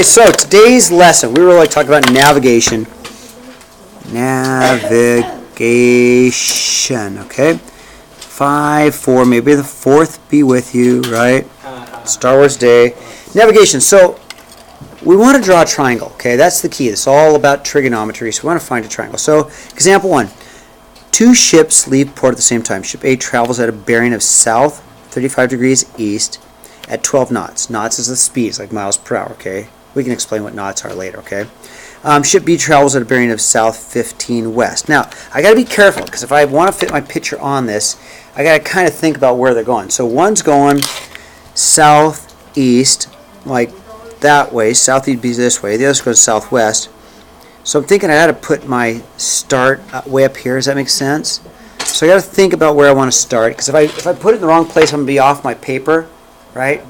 So today's lesson, we really talk about navigation. Okay? 5, 4, maybe the 4th be with you, right? Star Wars Day. Navigation. So we want to draw a triangle, okay? That's the key. It's all about trigonometry, so we want to find a triangle. So example 1. 2 ships leave port at the same time. Ship A travels at a bearing of south 35 degrees east at 12 knots. Knots is the speed, it's like miles per hour, okay? We can explain what knots are later, okay? Ship B travels at a bearing of south 15 west. Now, I got to be careful, because if I want to fit my picture on this, I got to kind of think about where they're going. So one's going southeast, like that way. Southeast be this way. The other's goes southwest. So I'm thinking I got to put my start way up here. Does that make sense? So I got to think about where I want to start, because if I put it in the wrong place, I'm going to be off my paper, right?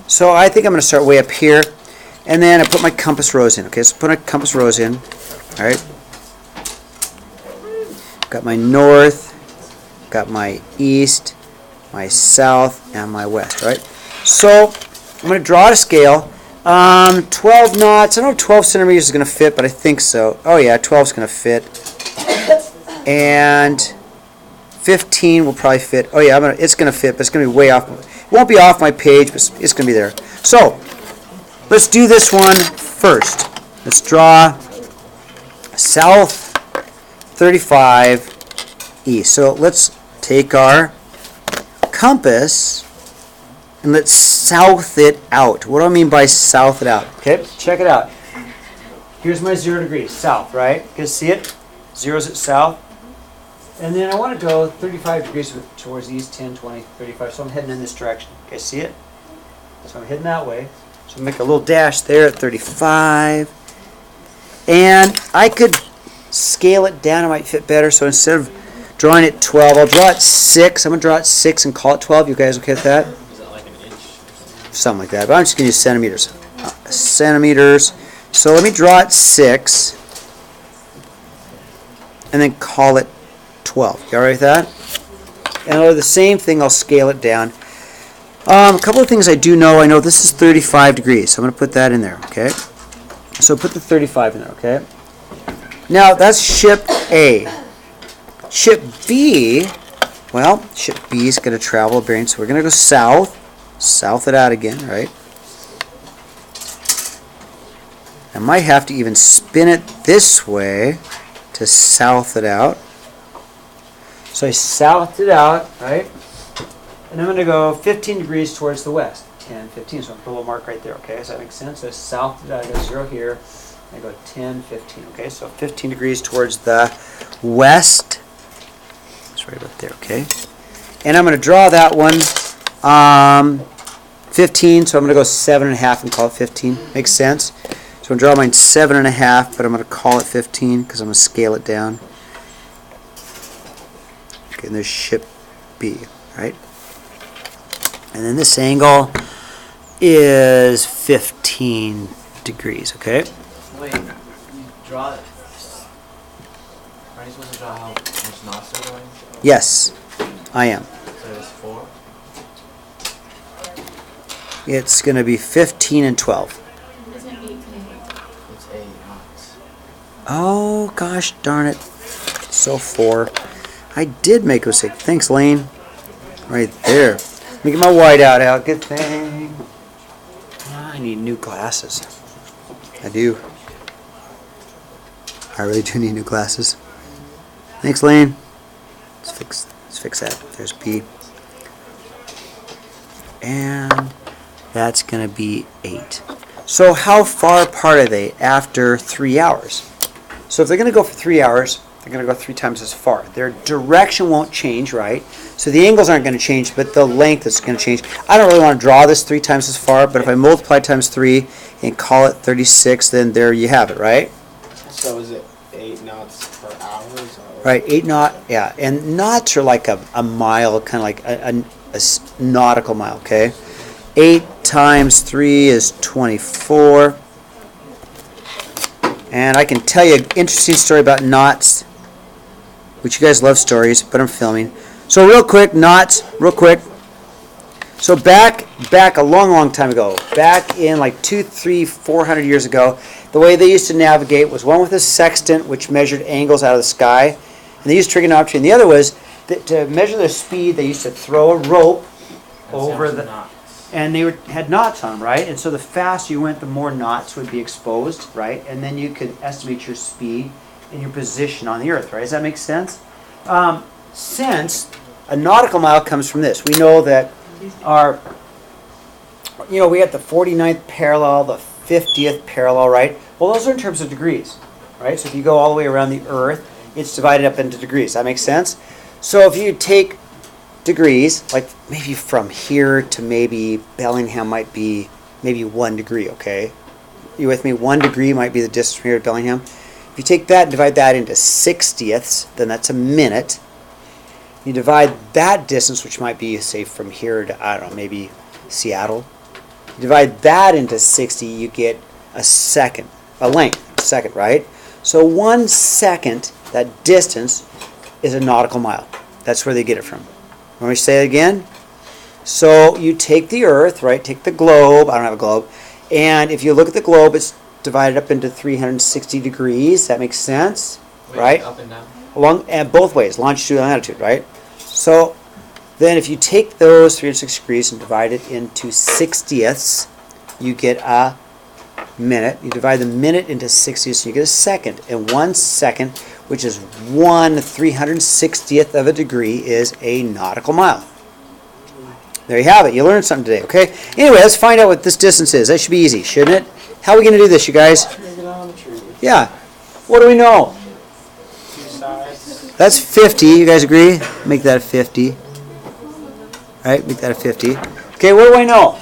So I think I'm going to start way up here. And then I put my compass rose in. Okay, so put my compass rose in. All right. Got my north, got my east, my south, and my west. Right. So I'm going to draw a scale. 12 knots. I don't know if 12 centimeters is going to fit, but I think so. Oh yeah, 12 is going to fit. And 15 will probably fit. Oh yeah, it's going to fit, but it's going to be way off. It won't be off my page, but it's going to be there. So let's do this one first. Let's draw south 35 east. So let's take our compass and let's south it out. What do I mean by south it out? Okay, check it out. Here's my 0 degrees, south, right? You guys see it? 0's at south. And then I want to go 35 degrees towards east, 10, 20, 35. So I'm heading in this direction. You guys see it? So I'm heading that way. So make a little dash there at 35. And I could scale it down. It might fit better. So instead of drawing it 12, I'll draw it 6. I'm going to draw it 6 and call it 12. You guys okay with that? Is that like an inch? Something like that. But I'm just going to use centimeters. Centimeters. So let me draw it 6. And then call it 12. You all right with that? And I'll do the same thing. I'll scale it down. A couple of things I do know. I know this is 35 degrees, so I'm going to put that in there, okay? So put the 35 in there, okay? Now, that's ship A. Ship B, well, ship B is going to travel a bearing, so we're going to go south. South it out again, right? I might have to even spin it this way to south it out. So I southed it out, right? And I'm going to go 15 degrees towards the west. 10, 15. So I'm going to put a little mark right there. Okay, does that make sense? So south, I go 0 here. I go 10, 15. Okay, so 15 degrees towards the west. That's right about there. Okay. And I'm going to draw that one 15. So I'm going to go 7.5 and call it 15. Makes sense? So I'm going to draw mine 7.5, but I'm going to call it 15 because I'm going to scale it down. Okay, and there's ship B, right? And then this angle is 15 degrees, okay? Wait, you draw it. Aren't you supposed to draw how much knots they're going? Yes, I am. So it's 4? It's going to be 15 and 12. It's 8 knots. Oh, gosh darn it. So 4. I did make a mistake. Thanks, Lane. Right there. Let me get my whiteout out. Good thing. I need new glasses. I do. I really do need new glasses. Thanks, Lane. Let's fix that. There's B. And that's going to be 8. So how far apart are they after 3 hours? So if they're going to go for 3 hours, they're going to go 3 times as far. Their direction won't change, right? So the angles aren't going to change, but the length is going to change. I don't really want to draw this 3 times as far, but if I multiply times 3 and call it 36, then there you have it, right? So is it 8 knots per hour? Right, 8 knot, yeah. And knots are like a mile, kind of like a nautical mile, okay? 8 times 3 is 24. And I can tell you an interesting story about knots, which you guys love stories, but I'm filming. So real quick, knots, real quick. So back back a long, long time ago, back in like 200, 300, 400 years ago, the way they used to navigate was one with a sextant, which measured angles out of the sky, and they used trigonometry, and the other was that to measure their speed, they used to throw a rope over the, and they had knots on them, right? And so the faster you went, the more knots would be exposed, right? And then you could estimate your speed and your position on the earth, right? Does that make sense? Since a nautical mile comes from this, we know that our, we got the 49th parallel, the 50th parallel, right? Well, those are in terms of degrees, right? So if you go all the way around the earth, it's divided up into degrees. That makes sense? So if you take degrees, like maybe from here to maybe Bellingham might be maybe 1 degree, okay? You with me? 1 degree might be the distance from here to Bellingham. If you take that and divide that into 60ths, then that's a minute. You divide that distance, which might be, say, from here to, I don't know, maybe Seattle. You divide that into 60, you get a second, a length, a second, right? So 1 second, that distance, is a nautical mile. That's where they get it from. Want me to say it again? So you take the earth, right? Take the globe. I don't have a globe. And if you look at the globe, it's divided up into 360 degrees. That makes sense, right? Up and down. Along and both ways, longitude and latitude, right? So then if you take those 360 degrees and divide it into 60ths, you get a minute. You divide the minute into 60ths, you get a second. And 1 second, which is 1/360th of a degree, is a nautical mile. There you have it. You learned something today, okay? Anyway, let's find out what this distance is. That should be easy, shouldn't it? How are we going to do this, you guys? Yeah. What do we know? 2 sides. That's 50. You guys agree? Make that a 50. All right, make that a 50. Okay, what do I know?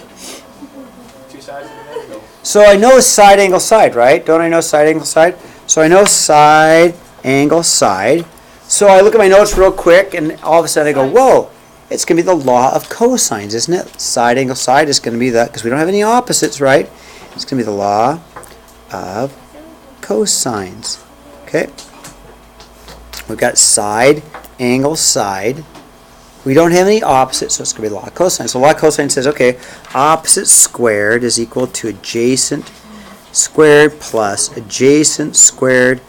2 sides of the angle. So I know side angle side, right? Don't I know side angle side? So I know side angle side. So I look at my notes real quick, and all of a sudden I go, whoa, it's going to be the law of cosines, isn't it? Side angle side is going to be that, because we don't have any opposites, right? It's going to be the law of cosines. Okay? We've got side angle side. We don't have any opposites, so it's going to be the law of cosines. So the law of cosines says, okay, opposite squared is equal to adjacent squared plus adjacent squared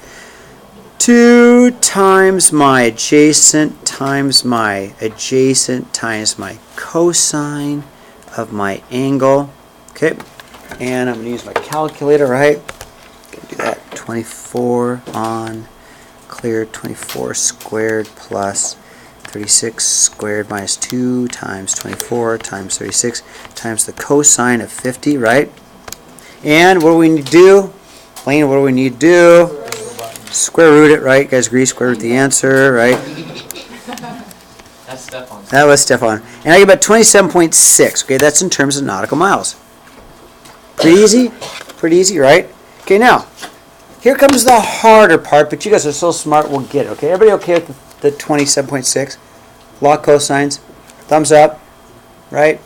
2 times my adjacent times my adjacent times my cosine of my angle. Okay, and I'm going to use my calculator, right? Going to do that. 24 on clear, 24 squared plus 36 squared minus 2 times 24 times 36 times the cosine of 50, right? And what do we need to do? Lane, what do we need to do? Square root it, right? You guys agree? Square root the answer, right? That's Stefan. That was Stefan. And I get about 27.6. Okay, that's in terms of nautical miles. Pretty easy? Pretty easy, right? Okay, now, here comes the harder part, but you guys are so smart, we'll get it. Okay, everybody okay with the 27.6? Law of cosines? Thumbs up? Right?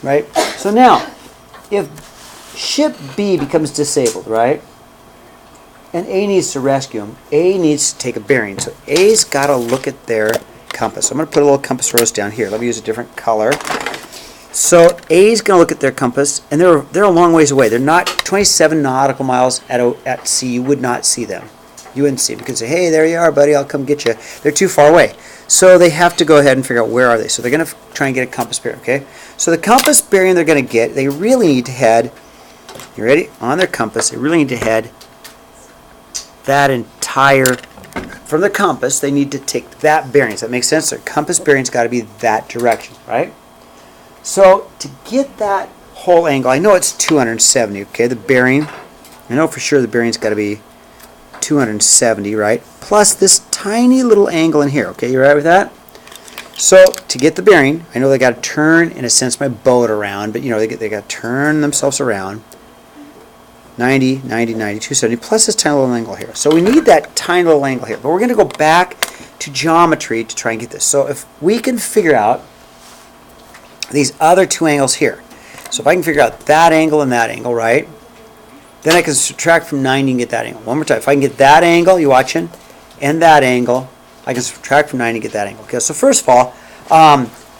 Right? So now, if ship B becomes disabled, right? And A needs to rescue him. A needs to take a bearing. So A's got to look at their compass. So I'm going to put a little compass rose down here. Let me use a different color. So A's going to look at their compass, and they're a long ways away. They're not 27 nautical miles at sea. You would not see them. You wouldn't see them. You could say, hey, there you are, buddy. I'll come get you. They're too far away. So they have to go ahead and figure out where are they. So they're going to try and get a compass bearing, okay? So the compass bearing they're going to get, they really need to head, you ready? On their compass, they really need to head that entire, from the compass, they need to take that bearing. Does that make sense? Their compass bearing's got to be that direction, right? So to get that whole angle, I know it's 270, okay? The bearing, I know for sure the bearing's got to be 270, right? Plus this tiny little angle in here, okay? You all right with that? So to get the bearing, I know they got to turn, in a sense, my boat around, but you know, they got to turn themselves around. 90, 90, 90, 270, plus this tiny little angle here. So we need that tiny little angle here. But we're going to go back to geometry to try and get this. So if we can figure out these other two angles here. So if I can figure out that angle and that angle, right? Then I can subtract from 90 and get that angle. One more time. If I can get that angle, you watching, and that angle, I can subtract from 90 and get that angle. Okay, so first of all,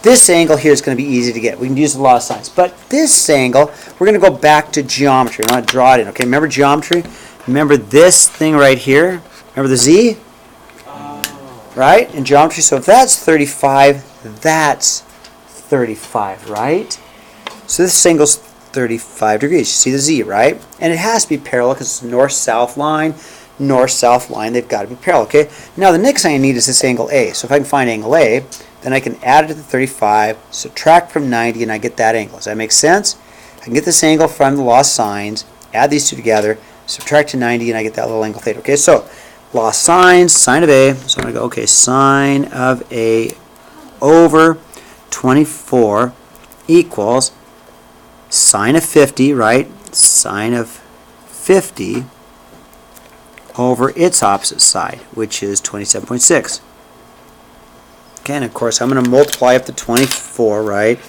This angle here is going to be easy to get. We can use the law of sines. But this angle, we're going to go back to geometry. I want to draw it in. Okay, remember geometry? Remember this thing right here? Remember the z? Right? In geometry. So if that's 35, that's 35, right? So this angle's 35 degrees. You see the z, right? And it has to be parallel because it's north-south line. North-south line, they've got to be parallel, okay? Now the next thing I need is this angle A. So if I can find angle A, then I can add it to the 35, subtract from 90, and I get that angle. Does that make sense? I can get this angle from the law of sines, add these two together, subtract to 90, and I get that little angle theta. Okay, so law of sines, sine of A. So I'm going to go, okay, sine of A over 24 equals sine of 50, right? Sine of 50 over its opposite side, which is 27.6. Okay, and of course I'm going to multiply up to 24, right?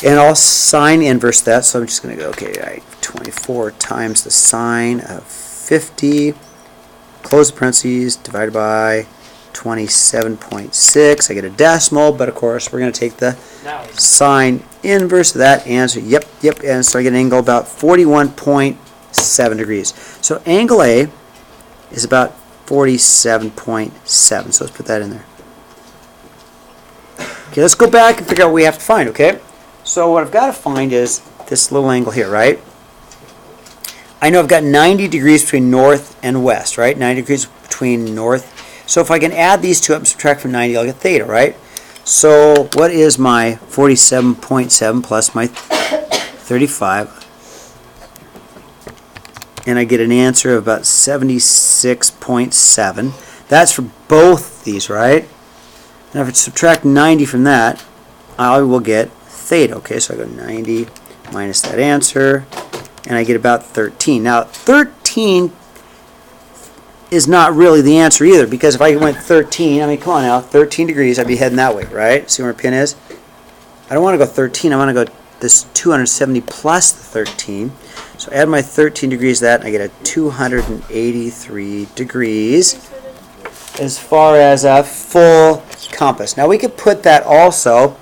And I'll sine inverse that, so I'm just going to go, okay, right, 24 times the sine of 50, close the parentheses, divided by 27.6. I get a decimal, but of course we're going to take the sine inverse of that answer. Yep, and so I get an angle about 41.7 degrees. So angle A is about 47.7. So let's put that in there. Okay, let's go back and figure out what we have to find, okay? So what I've got to find is this little angle here, right? I know I've got 90 degrees between north and west, right? 90 degrees between north. So if I can add these two up and subtract from 90, I'll get theta, right? So what is my 47.7 plus my 35? And I get an answer of about 76.7. That's for both these, right? Now if I subtract 90 from that, I will get theta. Okay, so I go 90 minus that answer, and I get about 13. Now 13 is not really the answer either, because if I went 13, I mean, come on now, 13 degrees, I'd be heading that way, right? See where my pin is? I don't want to go 13, I want to go this 270 plus the 13. So add my 13 degrees to that, and I get a 283 degrees as far as a full compass. Now we could put that also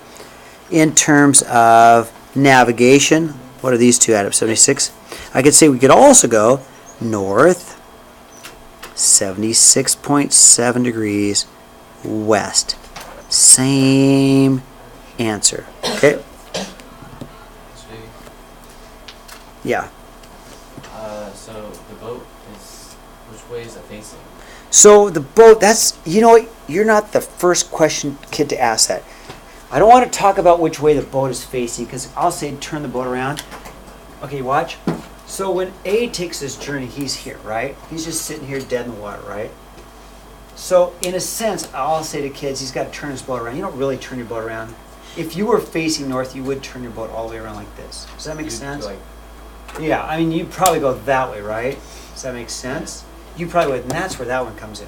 in terms of navigation. What are these two add up? 76. I could say we could also go north 76.7 degrees west. Same answer. Okay? Yeah. So the boat is, which way is it facing? So the boat, that's, you know what, you're not the first kid to ask that. I don't want to talk about which way the boat is facing, because I'll say turn the boat around. Okay, watch. So when A takes this journey, he's here, right? He's just sitting here dead in the water, right? So in a sense, I'll say to kids, he's got to turn his boat around. You don't really turn your boat around. If you were facing north, you would turn your boat all the way around like this. Does that make sense? Yeah, I mean, you'd probably go that way, right? Does that make sense? You probably would, and that's where that one comes in.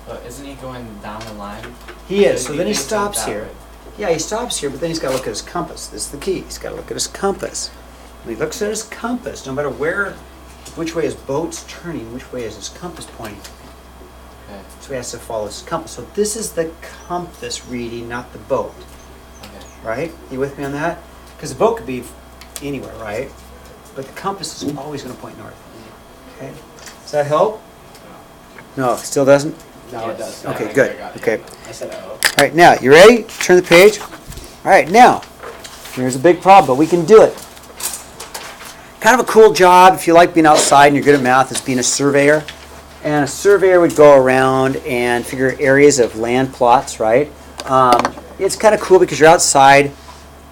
But isn't he going down the line? He is, so then he thinks stops that here. way. Yeah, he stops here, but then he's got to look at his compass. This is the key. He's got to look at his compass. When he looks at his compass, no matter which way his boat's turning, which way is his compass pointing. Okay. So he has to follow his compass. So this is the compass reading, not the boat. Okay. Right? You with me on that? Because the boat could be anywhere, right? But the compass is always going to point north. Okay? Does that help? No, still doesn't? No, it does. Okay, I good. got it. Okay. I said oh. All right, now, you ready? Turn the page. All right, now, here's a big problem, but we can do it. Kind of a cool job, if you like being outside and you're good at math, is being a surveyor. And a surveyor would go around and figure areas of land plots, right? It's kind of cool because you're outside,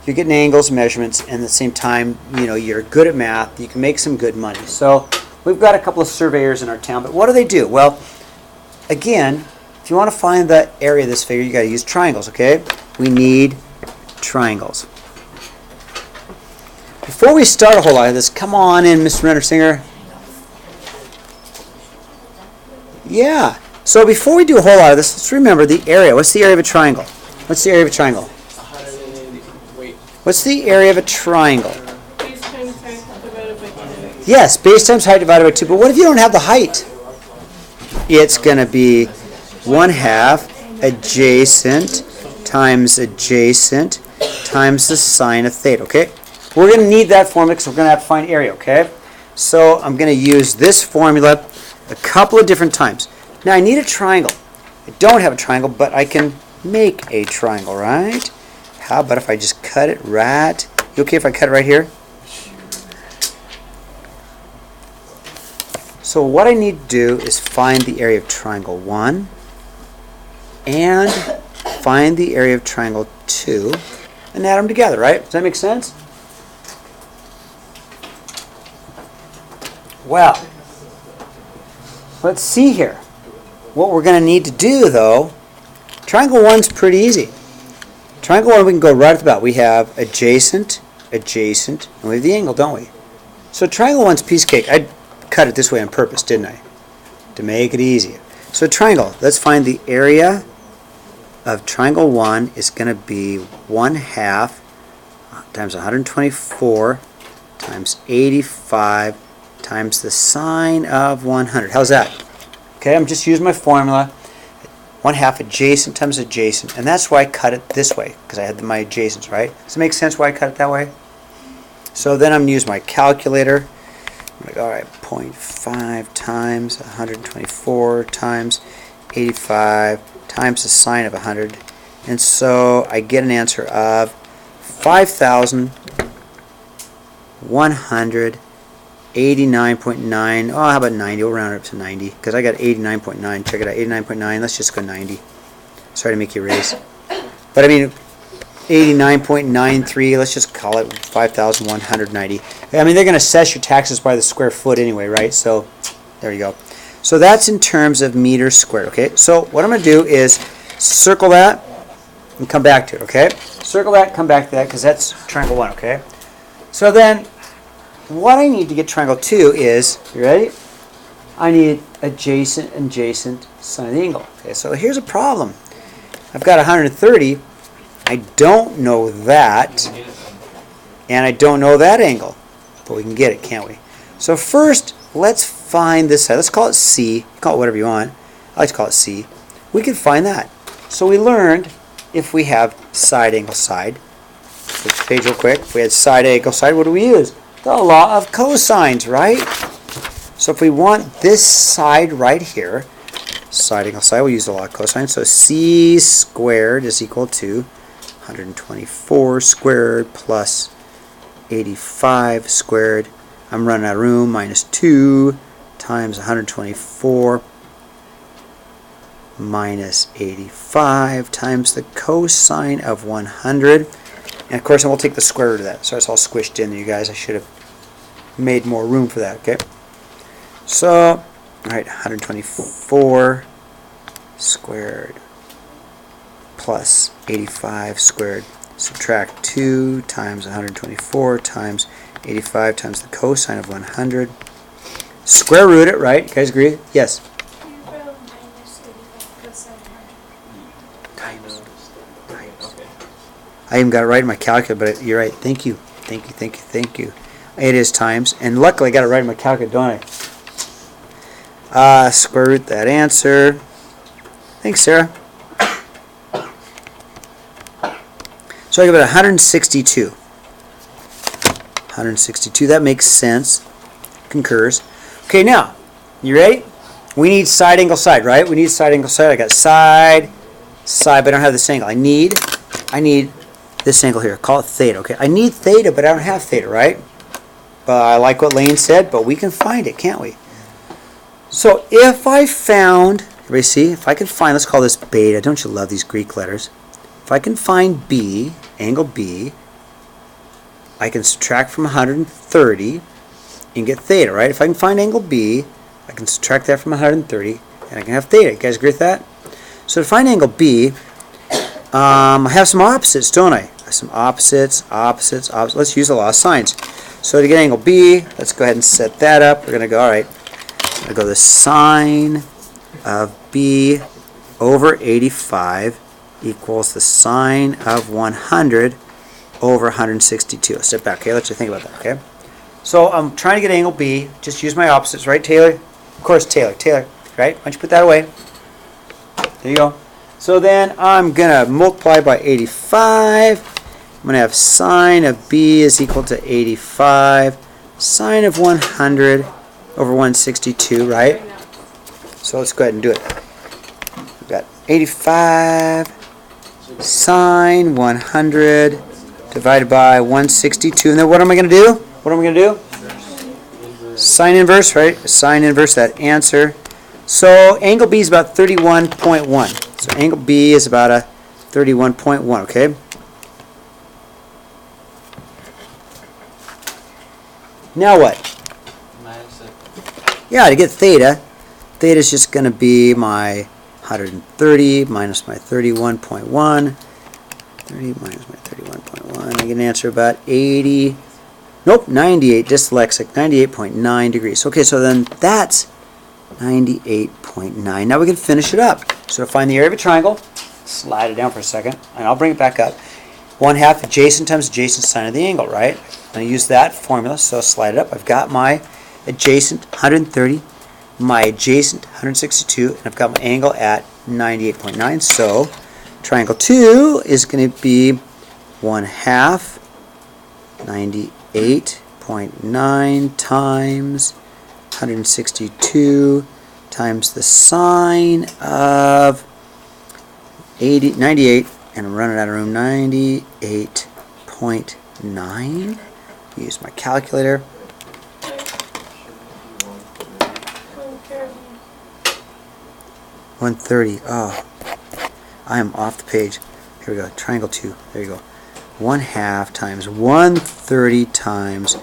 you're getting angles, measurements, and at the same time, you know, you're good at math, you can make some good money. So we've got a couple of surveyors in our town, but what do they do? Well, again, if you want to find the area of this figure, you got to use triangles, okay? We need triangles. Before we start a whole lot of this, come on in, Mr. Rendersinger. Yeah. So before we do a whole lot of this, let's remember the area. What's the area of a triangle? What's the area of a triangle? 100, wait. What's the area of a triangle? Base times height divided by 2. Yes, base times height divided by 2. But what if you don't have the height? It's going to be 1/2 adjacent times adjacent times the sine of theta, okay? We're going to need that formula because we're going to have to find area, okay? So I'm going to use this formula a couple of different times. Now I need a triangle. I don't have a triangle, but I can make a triangle, right? How about if I just cut it right? You okay if I cut it right here? So what I need to do is find the area of triangle 1 and find the area of triangle 2 and add them together, right? Does that make sense? Well, let's see here. What we're going to need to do, though, triangle 1's pretty easy. Triangle 1, we can go right off the bat. We have adjacent, adjacent, and we have the angle, don't we? So triangle 1's piece of cake. I cut it this way on purpose, didn't I? To make it easier. So triangle, let's find the area of triangle 1 is going to be 1/2 times 124 times 85 times the sine of 100. How's that? Okay, I'm just using my formula. 1/2 adjacent times adjacent, and that's why I cut it this way, because I had my adjacents, right? Does it make sense why I cut it that way? So then I'm going to use my calculator. I'm going to go, all right, 0.5 times 124 times 85 times the sine of 100. And so I get an answer of 5,189.9. Oh, how about 90? We'll round it up to 90 because I got 89.9. Check it out, 89.9. Let's just go 90. Sorry to make you raise. But I mean, 89.93, let's just call it 5,190. I mean, they're going to assess your taxes by the square foot anyway, right? So there you go. So that's in terms of meters squared, okay? So what I'm going to do is circle that and come back to it, okay? Circle that, come back to that, because that's triangle 1, okay? So then what I need to get triangle 2 is, you ready? I need adjacent, adjacent, sine of the angle. Okay, so here's a problem. I've got 130. I don't know that, and I don't know that angle, but we can get it, can't we? So first, let's find this side. Let's call it C. Call it whatever you want. I like to call it C. We can find that. So we learned if we have side angle side. Flip the page real quick. If we had side angle side, what do we use? The law of cosines, right? So if we want this side right here, side angle side, we'll use the law of cosine. So C squared is equal to 124 squared plus 85 squared. I'm running out of room. Minus 2 times 124 minus 85 times the cosine of 100. And of course, I will take the square root of that. So it's all squished in there, you guys. I should have made more room for that, okay? So, all right, 124 squared plus 85 squared. Subtract 2 times 124 times 85 times the cosine of 100. Square root it, right? You guys agree? Yes. Times. I even got it right in my calculator, but you're right. Thank you. Thank you, thank you, thank you. It is times. And luckily I got it right in my calculator, don't I? Square root that answer. Thanks, Sarah. So I give it 162. 162. That makes sense. Concurs. Okay, now, you ready? We need side angle side, right? We need side angle side. I got side, side, but I don't have this angle. I need this angle here. Call it theta, okay? I need theta, but I don't have theta, right? But I like what Lane said, but we can find it, can't we? So if I found, everybody see? If I can find, let's call this beta. Don't you love these Greek letters? If I can find B, angle B, I can subtract from 130 and get theta, right? If I can find angle B, I can subtract that from 130 and I can have theta. You guys agree with that? So to find angle B, I have some opposites, don't I? I have some opposites, opposites, opposites. Let's use the law of sines. So to get angle B, let's go ahead and set that up. We're going to go, all right, I'm going to go the sine of B over 85 equals the sine of 100 over 162. Let's step back, okay? Let's just think about that, okay? So I'm trying to get angle B. Just use my opposites, right, Taylor? Of course, Taylor, right? Why don't you put that away? There you go. So then I'm going to multiply by 85. I'm going to have sine of b is equal to 85. Sine of 100 over 162, right? So let's go ahead and do it. We've got 85 sine 100 divided by 162. And then what am I going to do? What am I going to do? Sine inverse, right? Sine inverse that answer. So angle B is about 31.1. So angle B is about a 31.1, okay? Now what? Minus it. Yeah, to get theta, theta is just going to be my 130 minus my 31.1. 30 minus my 31.1. I get an answer about 80. Nope, 98, dyslexic, 98.9 degrees. Okay, so then that's 98.9. Now we can finish it up. So to find the area of a triangle, slide it down for a second, and I'll bring it back up. 1/2 adjacent times adjacent sine of the angle, right? I'm going to use that formula, so slide it up. I've got my adjacent 130, my adjacent 162, and I've got my angle at 98.9. So triangle 2 is going to be 1/2 98.9 times 162 times the sine of 98, and I'm running out of room, 98.9. Use my calculator. 130. Oh, I am off the page. Here we go. Triangle 2. There you go. 1/2 times 130 times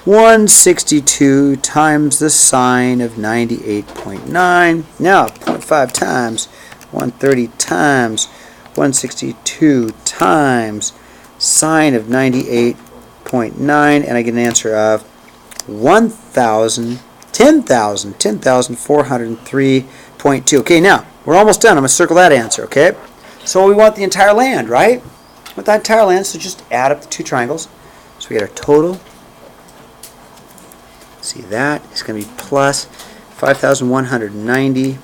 162 times the sine of 98.9. Now 0.5 times 130 times 162 times sine of 98.9, and I get an answer of 10,403.2. Okay, now we're almost done. I'm going to circle that answer, okay? So we want the entire land, right? With that entire land, so just add up the two triangles. So we get our total. See, that is going to be plus 5,190.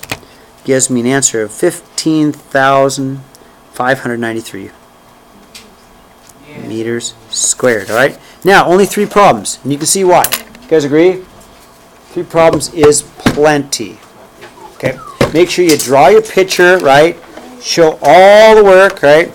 Gives me an answer of 15,593 meters squared. All right. Now, only 3 problems, and you can see why. You guys agree? 3 problems is plenty. Okay. Make sure you draw your picture, right? Show all the work, right?